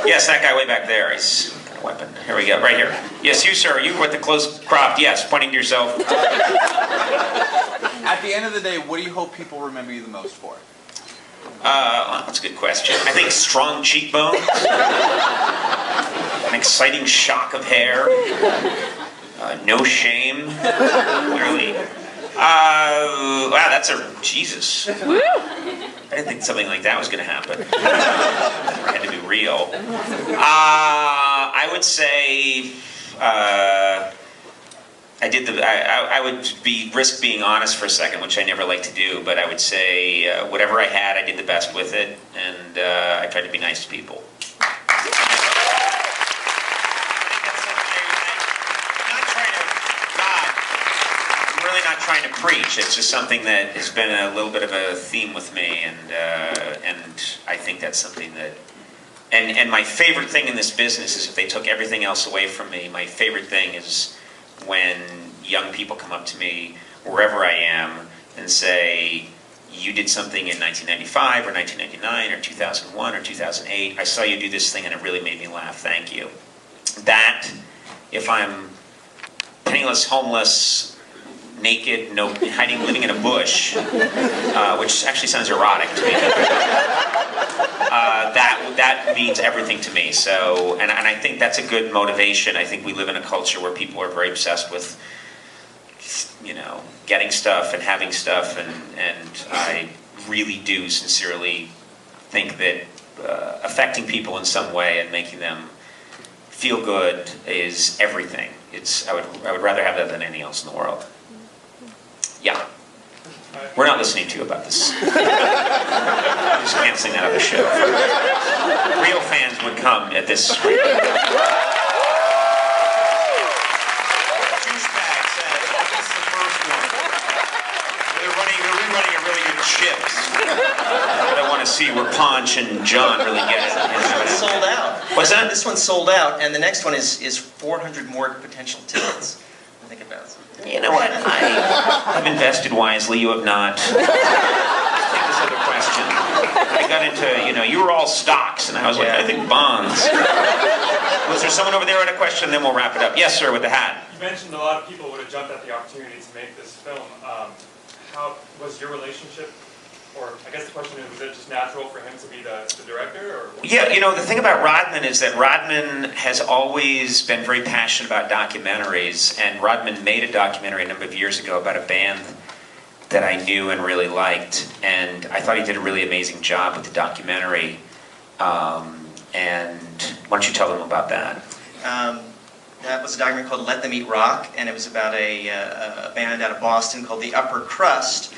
Yes, that guy way back there. He's got a weapon. Here we go, right here. Yes, you, sir. You with the close cropped. Yes, pointing to yourself. At the end of the day, what do you hope people remember you the most for? Well, that's a good question. I think strong cheekbones, an exciting shock of hair, no shame, clearly. Wow, that's Jesus. I didn't think something like that was going to happen. It had to be real. I would say I would risk being honest for a second, which I never like to do, but I would say whatever I had, I did the best with it, and I tried to be nice to people. I'm really not trying to preach. It's just something that has been a little bit of a theme with me, and I think that's something that. And my favorite thing in this business is if they took everything else away from me, my favorite thing is when young people come up to me, wherever I am, and say, you did something in 1995 or 1999 or 2001 or 2008, I saw you do this thing and it really made me laugh, thank you. That, if I'm penniless, homeless, naked, living in a bush, which actually sounds erotic to me, that means everything to me. So, and I think that's a good motivation. I think we live in a culture where people are very obsessed with, getting stuff and having stuff, and I really do sincerely think that affecting people in some way and making them feel good is everything. I would rather have that than anything else in the world. Yeah. We're not listening to you about this. I'm just canceling that other show. Real fans would come at this screen. Douchebag says, this is the first one. They're rerunning a really good Chips. What I want to see where Ponch and John really get it. This one's sold out. What's that? This one's sold out, and the next one is 400 more potential tickets. Think about it. You know what? I've invested wisely. You have not. Let's take this other question. I got into, you were all stocks, and I was like, I think bonds. Was there someone over there who had a question? Then we'll wrap it up. Yes, sir, with the hat. You mentioned a lot of people would have jumped at the opportunity to make this film. How was your relationship? Or I guess the question is, was it just natural for him to be the director? Or Yeah, the thing about Rodman is that Rodman has always been very passionate about documentaries, and Rodman made a documentary a number of years ago about a band that I knew and really liked, and I thought he did a really amazing job with the documentary. And why don't you tell them about that? That was a documentary called Let Them Eat Rock, and it was about a band out of Boston called the Upper Crust,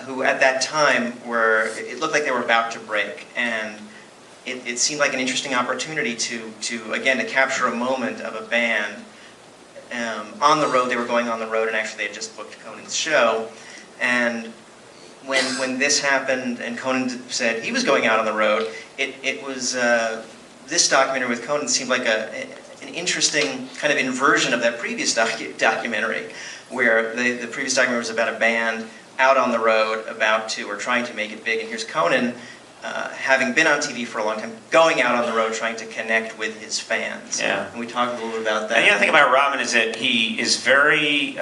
who at that time it looked like they were about to break, and it seemed like an interesting opportunity to capture a moment of a band on the road. They were going on the road, and actually they had just booked Conan's show, and when this happened and Conan said he was going out on the road, it was this documentary with Conan seemed like an interesting kind of inversion of that previous documentary, where the previous documentary was about a band out on the road, trying to make it big, and here's Conan, having been on TV for a long time, going out on the road trying to connect with his fans. Yeah. And we talked a little bit about that. And the other thing about Rodman is that he is very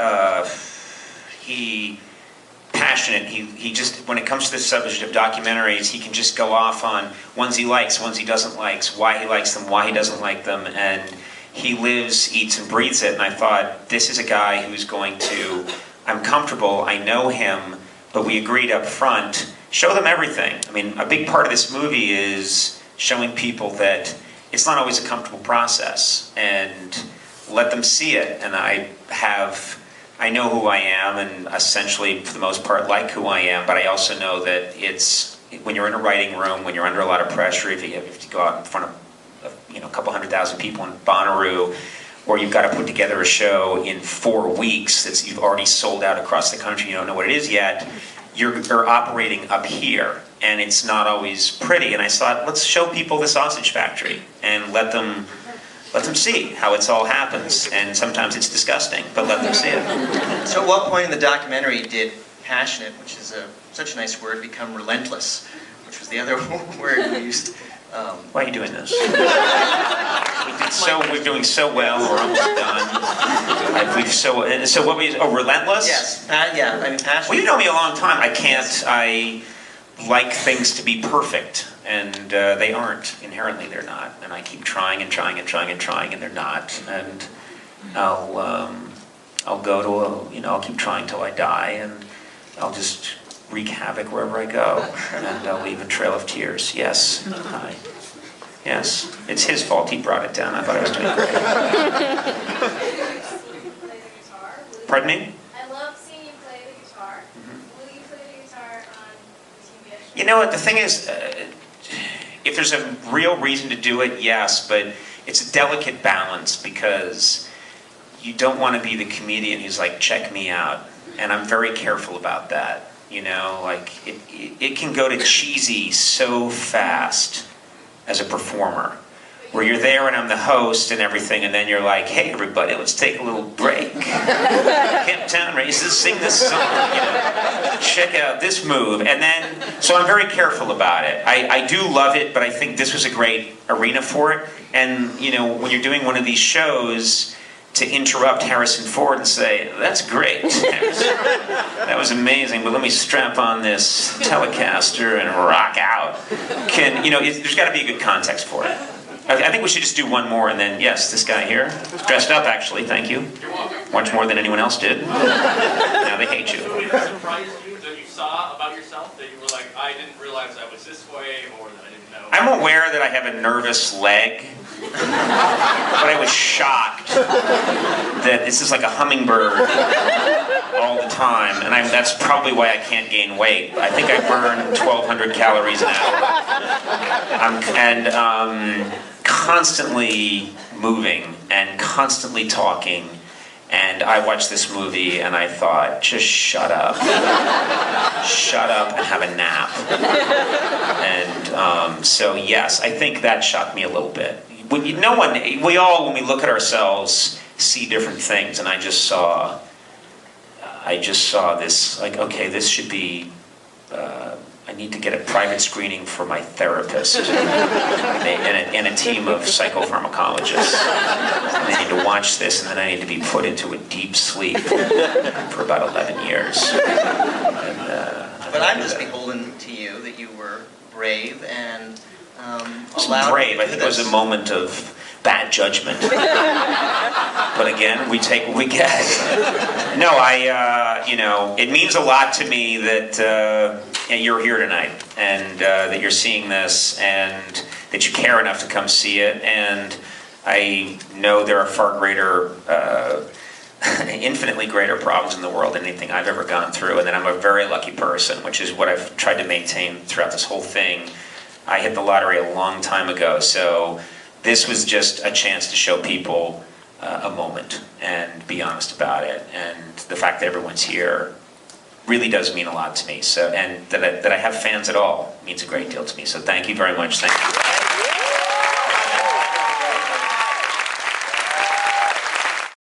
passionate. He just, when it comes to the subject of documentaries, he can just go off on ones he likes, ones he doesn't like, why he likes them, why he doesn't like them, and he lives, eats, and breathes it. And I thought, this is a guy who's going to, I'm comfortable, I know him, but we agreed up front, show them everything. I mean, a big part of this movie is showing people that it's not always a comfortable process, and let them see it. And I know who I am, and essentially, for the most part, like who I am, but I also know that it's, when you're in a writing room, when you're under a lot of pressure, if you have to go out in front of a couple 100,000 people in Bonnaroo, or you've got to put together a show in 4 weeks that you've already sold out across the country, you don't know what it is yet, you're operating up here, and it's not always pretty. And I thought, let's show people the sausage factory, and let them see how it all happens. And sometimes it's disgusting, but let them see it. So at what point in the documentary did passionate, which is such a nice word, become relentless, which was the other word we used? Why are you doing this? We're doing so well. We're almost done. So what we? Oh, relentless. Yes. Yeah. I mean, passion. Well, you know me a long time. I like things to be perfect, and they aren't. Inherently, they're not. And I keep trying and trying and trying and trying, and they're not. And I'll go to I'll keep trying till I die, and I'll just wreak havoc wherever I go, and I'll leave a trail of tears. Yes. Yes. It's his fault. He brought it down. I thought I was doing great. Pardon me? I love seeing you play the guitar. Will you play the guitar on the TV show? You know what, the thing is, if there's a real reason to do it, yes, but it's a delicate balance because you don't want to be the comedian who's like, check me out. And I'm very careful about that. You know, like, it can go to cheesy so fast as a performer, where you're there and I'm the host and everything, and then you're like, hey everybody, let's take a little break. Camptown Races, sing this song, check out this move. And then, so I'm very careful about it. I do love it, but I think this was a great arena for it. And, when you're doing one of these shows, to interrupt Harrison Ford and say, that's great, Harrison. That was amazing, but let me strap on this Telecaster and rock out. There's got to be a good context for it. I think we should just do one more, and then, yes, this guy here, dressed up, actually, thank you. Much more than anyone else did. Now they hate you. Something that surprised you that you saw about yourself, that you were like, I didn't realize I was this way, or that I didn't know? I'm aware that I have a nervous leg, but I was shocked that this is like a hummingbird all the time, and that's probably why I can't gain weight. I think I burn 1,200 calories an hour. And constantly moving and constantly talking. And I watched this movie and I thought, just shut up. Shut up and have a nap. And so yes, I think that shocked me a little bit. When we look at ourselves, see different things, and I just saw this, like, okay, this should be, I need to get a private screening for my therapist and a team of psychopharmacologists. And I need to watch this, and then I need to be put into a deep sleep for about 11 years. But I'm just beholden to you that you were brave and allowed. Brave. I think it was a moment of bad judgment. But again, we take what we get. No, it means a lot to me that you're here tonight, and that you're seeing this, and that you care enough to come see it. And I know there are far greater, infinitely greater problems in the world than anything I've ever gone through, and that I'm a very lucky person, which is what I've tried to maintain throughout this whole thing. I hit the lottery a long time ago, so this was just a chance to show people a moment and be honest about it. And the fact that everyone's here really does mean a lot to me. So, and that I have fans at all means a great deal to me. So thank you very much. Thank you.